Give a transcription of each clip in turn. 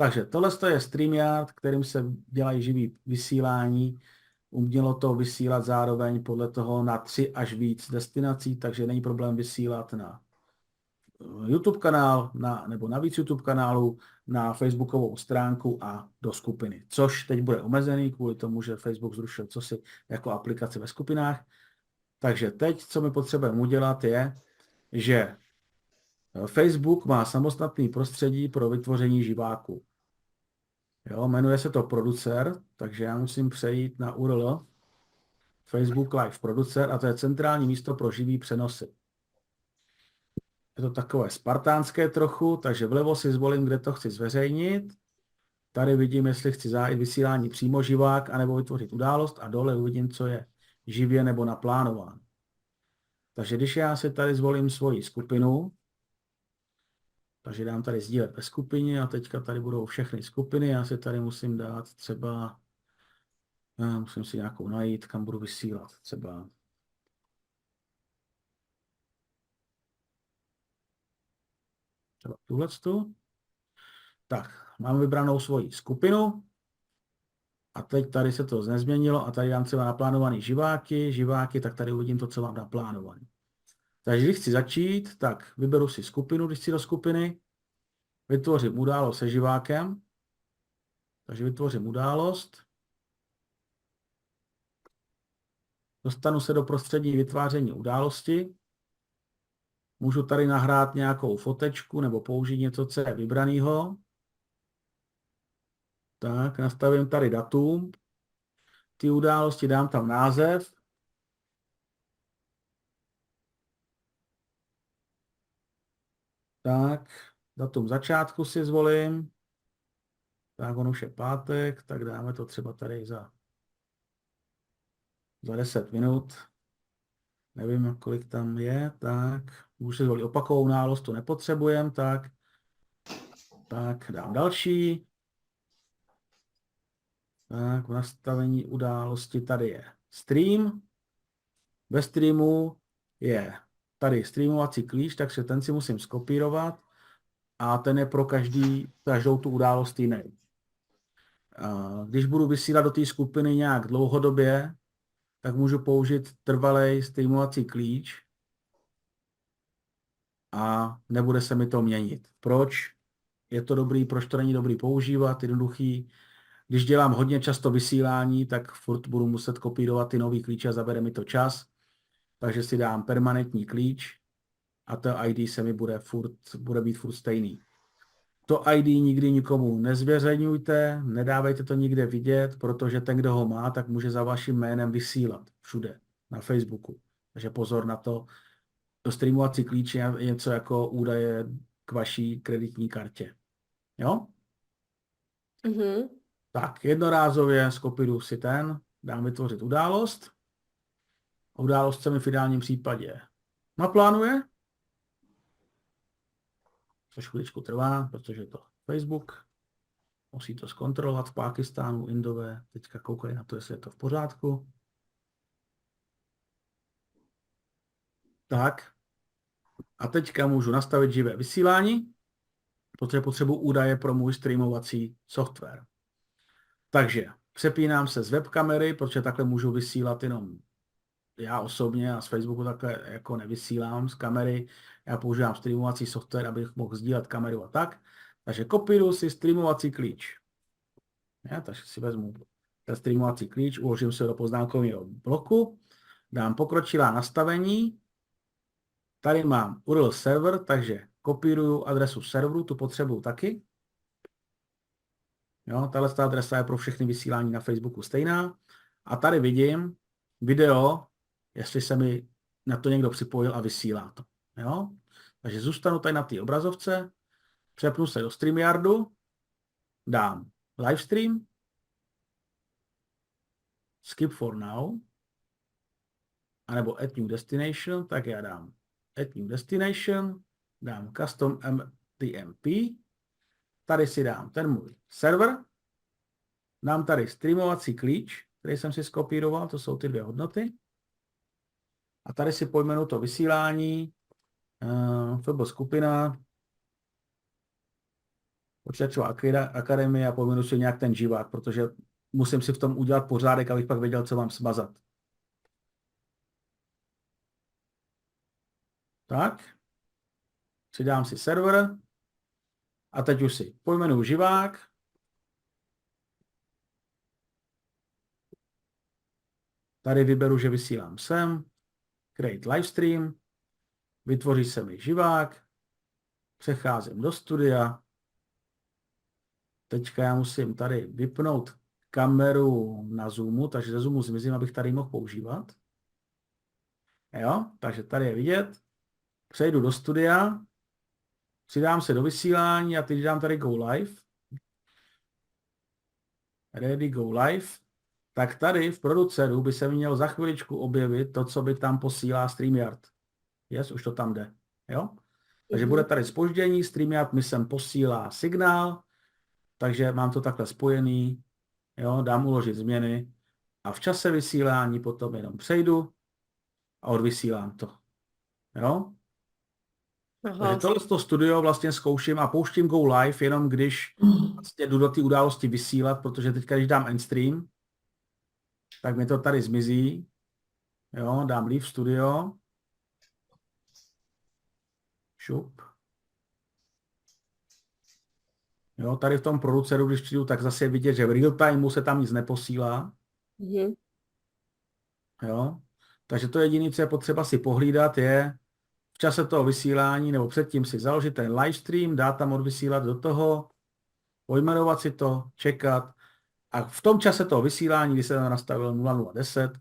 Takže tohle je StreamYard, kterým se dělají živý vysílání. Umělo to vysílat zároveň podle toho na 3 až víc destinací, takže není problém vysílat na YouTube kanál, nebo na víc YouTube kanálů, na Facebookovou stránku a do skupiny. Což teď bude omezený kvůli tomu, že Facebook zrušil cosi jako aplikace ve skupinách. Takže teď, co my potřebujeme udělat, je, že Facebook má samostatný prostředí pro vytvoření živáků. Jo, jmenuje se to Producer, takže já musím přejít na URL Facebook Live Producer a to je centrální místo pro živý přenosy. Je to takové spartánské trochu, takže vlevo si zvolím, kde to chci zveřejnit. Tady vidím, jestli chci zahájit vysílání přímo živák, anebo vytvořit událost a dole uvidím, co je živě nebo naplánováno. Takže když já si tady zvolím svoji skupinu, takže dám tady sdílet ve skupině a teďka tady budou všechny skupiny. Já si tady musím dát třeba, musím si nějakou najít, kam budu vysílat. Třeba tuhletu. Tak, mám vybranou svoji skupinu a teď tady se to nezměnilo a tady dám třeba naplánovaný živáky, tak tady uvidím to, co mám naplánované. Takže když chci začít, tak vyberu si skupinu, když chci do skupiny, vytvořím událost se živákem, takže vytvořím událost, dostanu se do prostředí vytváření události, můžu tady nahrát nějakou fotečku nebo použít něco, co je vybraného. Tak, nastavím tady datum, ty události dám tam název, tak, datum začátku si zvolím, tak on už je pátek, tak dáme to třeba tady za 10 minut, nevím, kolik tam je, tak, můžu si zvolit opakovou událost, to nepotřebujeme, tak dám další, tak v nastavení události tady je stream, ve streamu je tady streamovací klíč, takže ten si musím skopírovat a ten je pro každou tu událost jiný. Když budu vysílat do té skupiny nějak dlouhodobě, tak můžu použít trvalej streamovací klíč a nebude se mi to měnit. Proč? Je to dobrý, proč to není dobrý používat, jednoduchý. Když dělám hodně často vysílání, tak furt budu muset kopírovat ty nový klíče a zabere mi to čas. Takže si dám permanentní klíč a to ID se mi bude být furt stejný. To ID nikdy nikomu nezveřejňujte, nedávejte to nikde vidět, protože ten, kdo ho má, tak může za vaším jménem vysílat všude na Facebooku. Takže pozor na to. To streamovací klíč je něco jako údaje k vaší kreditní kartě. Jo? Mhm. Tak, jednorázově skopíruji si dám vytvořit událost. Událost se mi v ideálním případě naplánuje, což chviličku trvá, protože je to Facebook. Musí to zkontrolovat v Pákistánu, Indové. Teďka koukají na to, jestli je to v pořádku. Tak. A teďka můžu nastavit živé vysílání, protože potřebuji údaje pro můj streamovací software. Takže přepínám se z webkamery, protože takhle můžu vysílat jenom já osobně a z Facebooku takhle jako nevysílám z kamery. Já používám streamovací software, abych mohl sdílet kameru a tak. Takže kopíruji si streamovací klíč. Takže si vezmu ten streamovací klíč, uložím si ho do poznámkového bloku, dám pokročilá nastavení. Tady mám URL server, takže kopíruju adresu serveru, tu potřebuju taky. Jo, tahle adresa je pro všechny vysílání na Facebooku stejná. A tady vidím video, jestli se mi na to někdo připojil a vysílá to. Jo? Takže zůstanu tady na té obrazovce, přepnu se do StreamYardu, dám livestream, skip for now, anebo add new destination, tak já dám add new destination, dám custom MTMP, tady si dám ten můj server, dám tady streamovací klíč, který jsem si skopíroval, to jsou ty dvě hodnoty. A tady si pojmenu to vysílání, to byla skupina, Počítačová akademie a pominu si nějak ten živák, protože musím si v tom udělat pořádek, abych pak věděl, co mám smazat. Tak. Přidám si server. A teď už si pojmenuji živák. Tady vyberu, že vysílám sem. Create livestream. Vytvoří se mi živák. Přecházím do studia. Teďka já musím tady vypnout kameru na Zoomu, takže ze Zoomu zmizím, abych tady mohl používat. Jo, takže tady je vidět. Přejdu do studia. Přidám se do vysílání a teď dám tady Go Live. Ready, Go Live. Tak tady v produceru by se měl za chviličku objevit to, co by tam posílá StreamYard. Yes, už to tam jde. Jo? Takže bude tady zpoždění, StreamYard mi sem posílá signál, takže mám to takhle spojený, jo? Dám uložit změny a v čase vysílání potom jenom přejdu a odvysílám to. Jo? Takže tohle studio vlastně zkouším a pouštím Go Live jenom když vlastně jdu do té události vysílat, protože teďka, když dám Endstream, tak mi to tady zmizí. Jo, dám Leave Studio. Šup. Jo, tady v tom produceru, když přijdu, tak zase je vidět, že v real timeu se tam nic neposílá. Jo, takže to jediné, co je potřeba si pohlídat, je v čase toho vysílání, nebo předtím si založit ten livestream, dát tam odvysílat do toho, pojmenovat si to, čekat a v tom čase toho vysílání, kdy se tam nastavil 0010,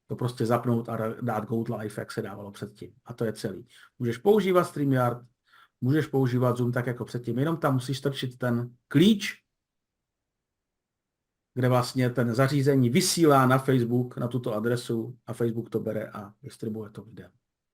to prostě zapnout a dát Go Live, jak se dávalo předtím. A to je celý. Můžeš používat StreamYard, můžeš používat Zoom tak jako předtím, jenom tam musíš strčit ten klíč, kde vlastně ten zařízení vysílá na Facebook, na tuto adresu a Facebook to bere a distribuje to lidem.